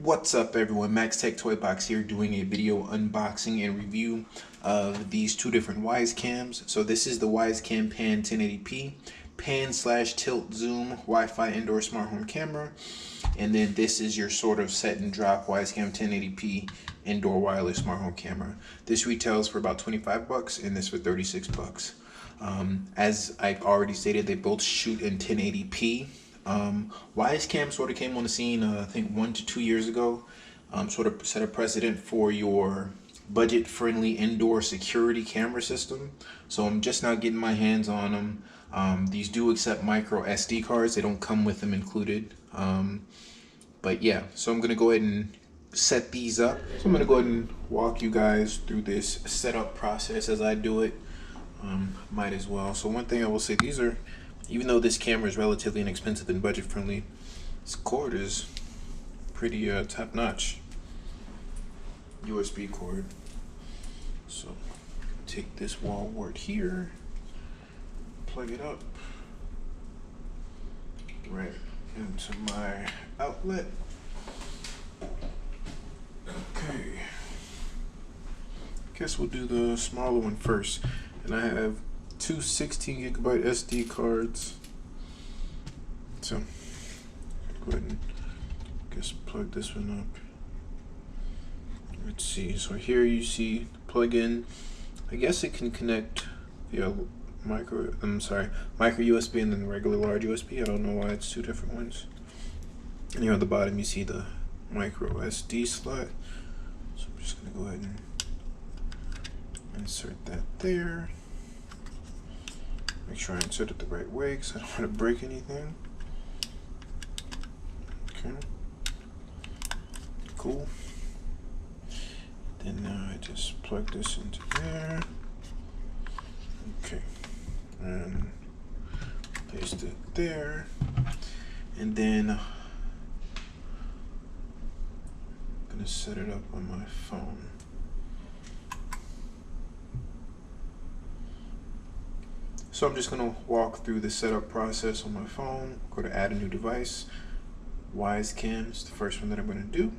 What's up everyone, Max Tech Toy Box here doing a video unboxing and review of these two different Wyze cams. So this is the Wyze Pan 1080p pan/tilt zoom Wi-Fi indoor smart home camera, and then this is your sort of set and drop Wyze 1080p indoor wireless smart home camera. This retails for about 25 bucks and this for 36 bucks. As I've already stated, they both shoot in 1080p. Wyze Cam sort of came on the scene, I think 1 to 2 years ago. Sort of set a precedent for your budget-friendly indoor security camera system. So I'm just now getting my hands on them. These do accept micro SD cards. They don't come with them included. But yeah, so I'm gonna go ahead and set these up. So I'm gonna go ahead and walk you guys through this setup process as I do it. Might as well. So one thing I will say, these are, even though this camera is relatively inexpensive and budget friendly, this cord is pretty top notch. USB cord. So take this wall wart here, plug it up right into my outlet. Okay, guess we'll do the smaller one first. And I have two 16 gigabyte SD cards. So go ahead and just plug this one up. Let's see. So here you see the plug-in. I guess it can connect via micro USB and then regular large USB. I don't know why it's two different ones. And here on the bottom you see the micro SD slot. So I'm just gonna go ahead and insert that there. Make sure I insert it the right way because I don't want to break anything. Okay. Cool. Then now I just plug this into there. Okay. And paste it there. And then I'm gonna set it up on my phone. So I'm just going to walk through the setup process on my phone. Go to add a new device. Wyze Cam is the first one that I'm going to do.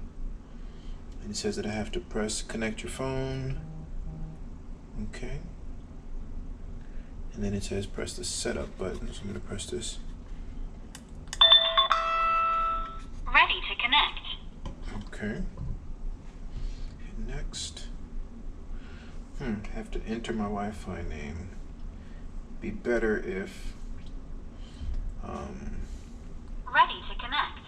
And it says that I have to press connect your phone. Okay. And then it says press the setup button. So I'm going to press this. Ready to connect. Okay. Hit next. I have to enter my Wi-Fi name. Be better if ready to connect.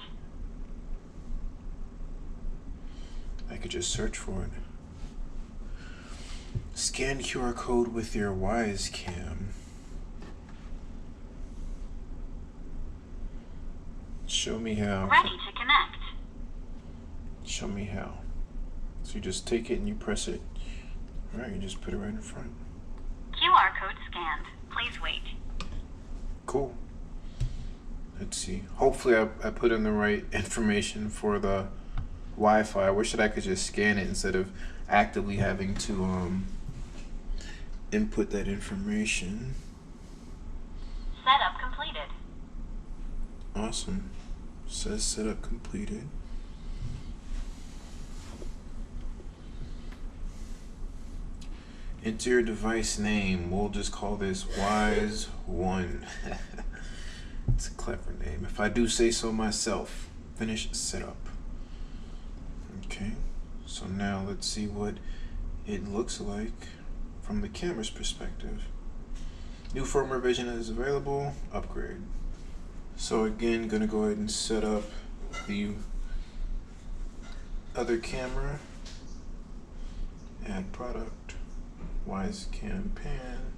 I could just search for it. Scan QR code with your Wyze Cam. Show me how. Ready to connect. Show me how. So you just take it and you press it. Alright, you just put it right in front. QR code scanned. Please wait. Cool. Let's see. Hopefully I put in the right information for the Wi-Fi. I wish that I could just scan it instead of actively having to input that information. Setup completed. Awesome. Says setup completed. Enter your device name. We'll just call this Wyze 1. It's a clever name, if I do say so myself. Finish setup. Okay, so now let's see what it looks like from the camera's perspective. New firmware version is available. Upgrade. So again, gonna go ahead and set up the other camera. Add product. Wyze Pan.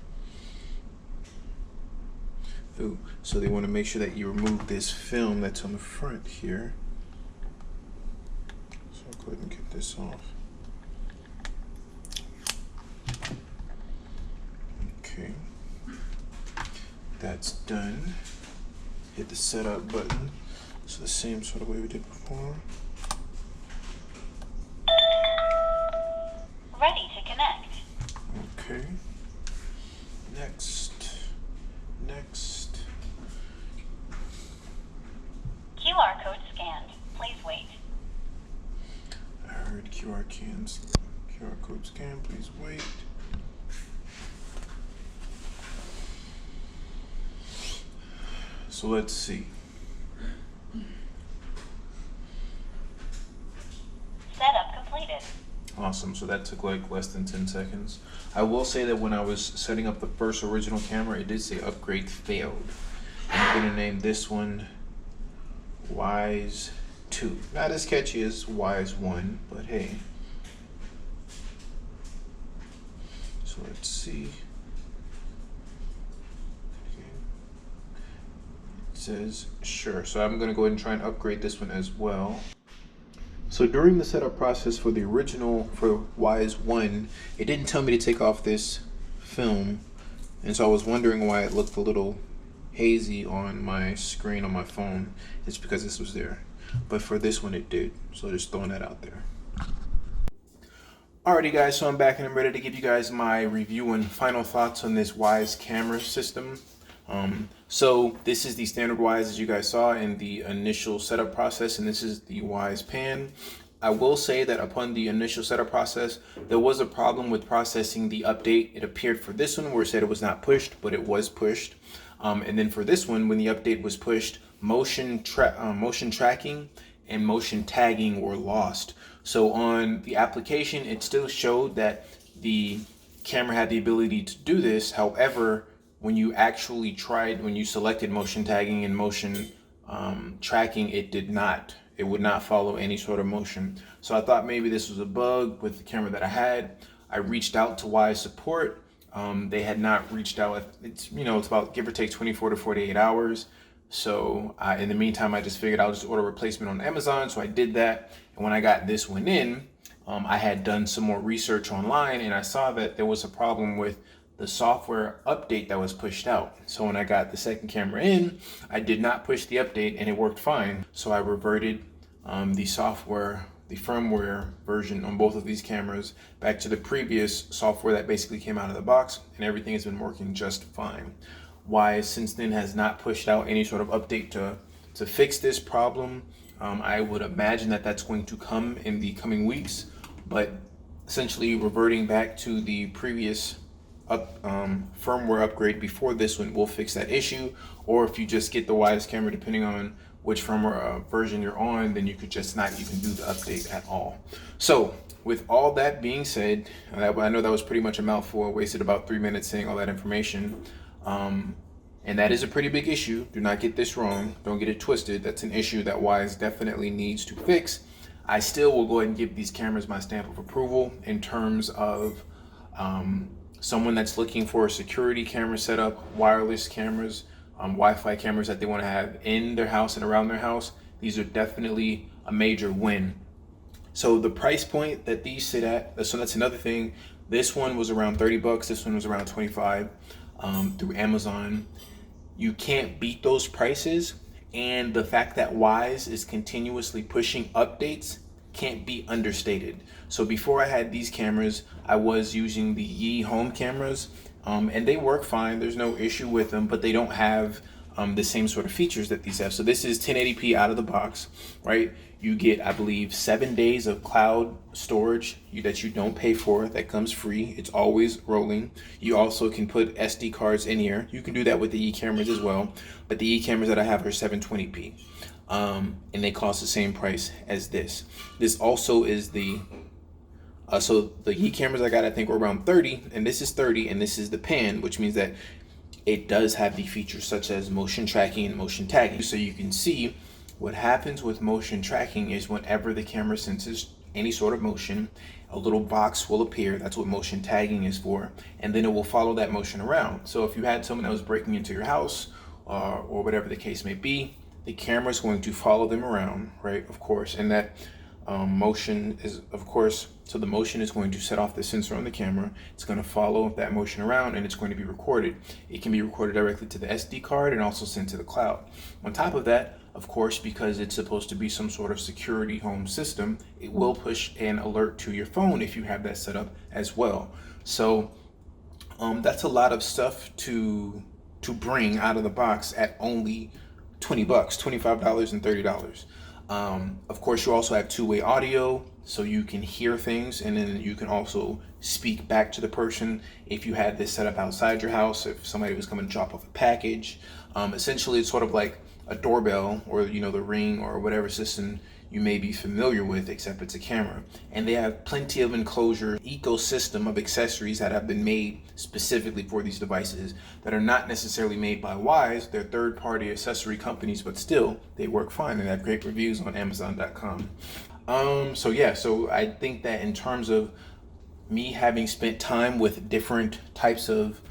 Ooh, so they want to make sure that you remove this film that's on the front here. So I'll go ahead and get this off. Okay, that's done. Hit the setup button. So the same sort of way we did before. Ready to connect. Okay. Next. QR code scanned. Please wait. QR code scan, please wait. So let's see. Setup completed. Awesome, so that took like less than 10 seconds. I will say that when I was setting up the first original camera, it did say upgrade failed. I'm gonna name this one Wyze 2. Not as catchy as Wyze 1, but hey. So let's see. Says sure, so I'm going to go ahead and try and upgrade this one as well. So during the setup process for the original, for Wyze 1, it didn't tell me to take off this film, and so I was wondering why it looked a little hazy on my screen on my phone. It's because this was there, but for this one it did, so just throwing that out there. Alrighty guys, so I'm back and I'm ready to give you guys my review and final thoughts on this Wyze camera system. So this is the standard Wyze as you guys saw in the initial setup process, and this is the Wyze Pan. I will say that upon the initial setup process, there was a problem with processing the update. It appeared for this one where it said it was not pushed, but it was pushed. And then for this one, when the update was pushed, motion tracking and motion tagging were lost. So on the application, it still showed that the camera had the ability to do this. However, when you actually tried, when you selected motion tagging and motion tracking, it did not. It would not follow any sort of motion. So I thought maybe this was a bug with the camera that I had. I reached out to Wyze support. They had not reached out. It's about give or take 24 to 48 hours. So in the meantime, I just figured I'll just order a replacement on Amazon. So I did that. And when I got this one in, I had done some more research online, and I saw that there was a problem with the software update that was pushed out. So when I got the second camera in, I did not push the update and it worked fine. So I reverted the firmware version on both of these cameras back to the previous software that basically came out of the box, and everything has been working just fine. Wyze since then has not pushed out any sort of update to fix this problem. I would imagine that that's going to come in the coming weeks, but essentially reverting back to the previous firmware upgrade before this one will fix that issue. Or if you just get the Wyze camera, depending on which firmware version you're on, then you could just not even do the update at all. So with all that being said, I know that was pretty much a mouthful. I wasted about 3 minutes saying all that information. And that is a pretty big issue. Do not get this wrong. Don't get it twisted. That's an issue that Wyze definitely needs to fix. I still will go ahead and give these cameras my stamp of approval in terms of someone that's looking for a security camera setup, wireless cameras, Wi-Fi cameras that they want to have in their house and around their house. These are definitely a major win. So the price point that these sit at, so that's another thing. This one was around 30 bucks. This one was around 25 through Amazon. You can't beat those prices. And the fact that Wyze is continuously pushing updates can't be understated. So before I had these cameras, I was using the Yi home cameras, and they work fine. There's no issue with them, but they don't have the same sort of features that these have. So this is 1080p out of the box, right? You get, I believe, 7 days of cloud storage that you don't pay for. That comes free. It's always rolling. You also can put SD cards in here. You can do that with the Yi cameras as well. But the Yi cameras that I have are 720p. And they cost the same price as this. This also is the so the Yi cameras I got, I think, were around 30, and this is 30, and this is the Pan, which means that it does have the features such as motion tracking and motion tagging. So you can see what happens with motion tracking is whenever the camera senses any sort of motion, a little box will appear. That's what motion tagging is for, and then it will follow that motion around. So if you had someone that was breaking into your house or whatever the case may be, the camera is going to follow them around, right? Of course, and that motion is, of course, so the motion is going to set off the sensor on the camera. It's going to follow that motion around, and it's going to be recorded. It can be recorded directly to the SD card and also sent to the cloud. On top of that, of course, because it's supposed to be some sort of security home system, it will push an alert to your phone if you have that set up as well. So that's a lot of stuff to bring out of the box at only 20 bucks, $25 and $30. Of course, you also have two-way audio, so you can hear things, and then you can also speak back to the person if you had this set up outside your house, if somebody was coming to drop off a package. Essentially, it's sort of like a doorbell, or the Ring, or whatever system you may be familiar with, except it's a camera. And they have plenty of enclosure ecosystem of accessories that have been made specifically for these devices that are not necessarily made by Wyze. They're third-party accessory companies, but still they work fine and have great reviews on Amazon.com. So I think that in terms of me having spent time with different types of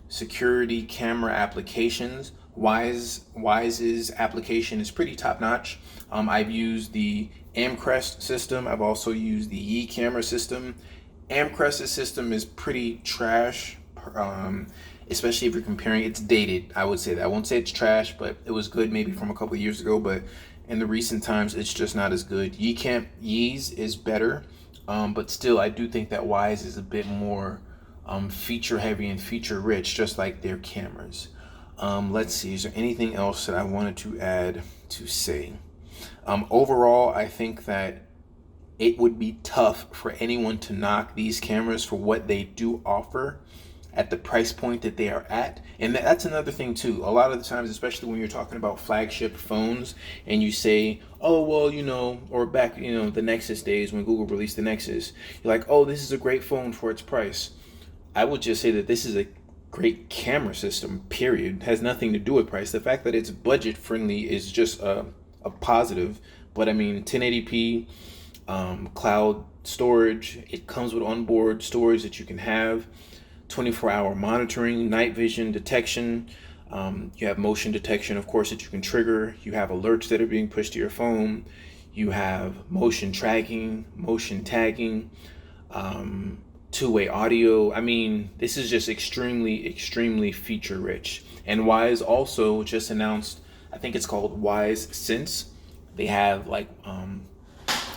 security camera applications, Wyze's application is pretty top notch. I've used the Amcrest system. I've also used the Yi camera system. Amcrest's system is pretty trash, especially if you're comparing. It's dated, I would say that. I won't say it's trash, but it was good maybe from a couple of years ago, but in the recent times, it's just not as good. Yi's is better, but still, I do think that Wyze is a bit more feature heavy and feature rich, just like their cameras. Let's see, is there anything else that I wanted to add to say? Overall, I think that it would be tough for anyone to knock these cameras for what they do offer at the price point that they are at. And that's another thing too. A lot of the times, especially when you're talking about flagship phones and you say, oh, well, or back, the Nexus days when Google released the Nexus, you're like, oh, this is a great phone for its price. I would just say that this is a great camera system, period. It has nothing to do with price. The fact that it's budget friendly is just a positive. But I mean, 1080p, cloud storage, it comes with onboard storage that you can have, 24-hour monitoring, night vision detection. You have motion detection, of course, that you can trigger. You have alerts that are being pushed to your phone. You have motion tracking, motion tagging, two-way audio. I mean, this is just extremely feature rich. And Wyze also just announced, I think it's called Wyze Sense. They have like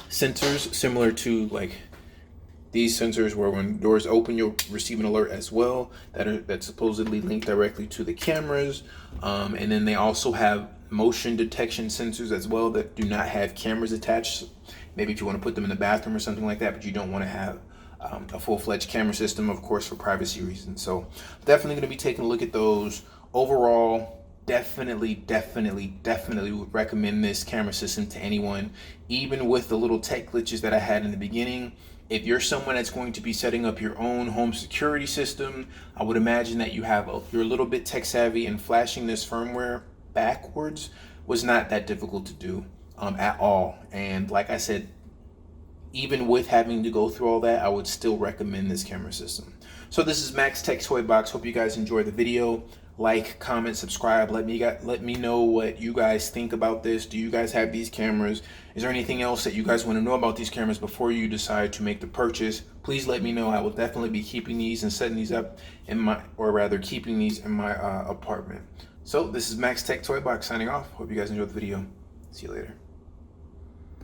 sensors similar to like these sensors where when doors open, you'll receive an alert as well that's supposedly linked directly to the cameras. And then they also have motion detection sensors as well that do not have cameras attached. Maybe if you want to put them in the bathroom or something like that, but you don't want to have a full-fledged camera system, of course, for privacy reasons. So definitely going to be taking a look at those. Overall, definitely would recommend this camera system to anyone, even with the little tech glitches that I had in the beginning. If you're someone that's going to be setting up your own home security system, I would imagine that you're a little bit tech savvy, and flashing this firmware backwards was not that difficult to do at all. And like I said, even with having to go through all that, I would still recommend this camera system. So this is Max Tech Toy Box. Hope you guys enjoyed the video. Like, comment, subscribe. Let me know what you guys think about this. Do you guys have these cameras? Is there anything else that you guys want to know about these cameras before you decide to make the purchase? Please let me know. I will definitely be keeping these and setting these up keeping these in my apartment. So this is Max Tech Toy Box signing off. Hope you guys enjoyed the video. See you later.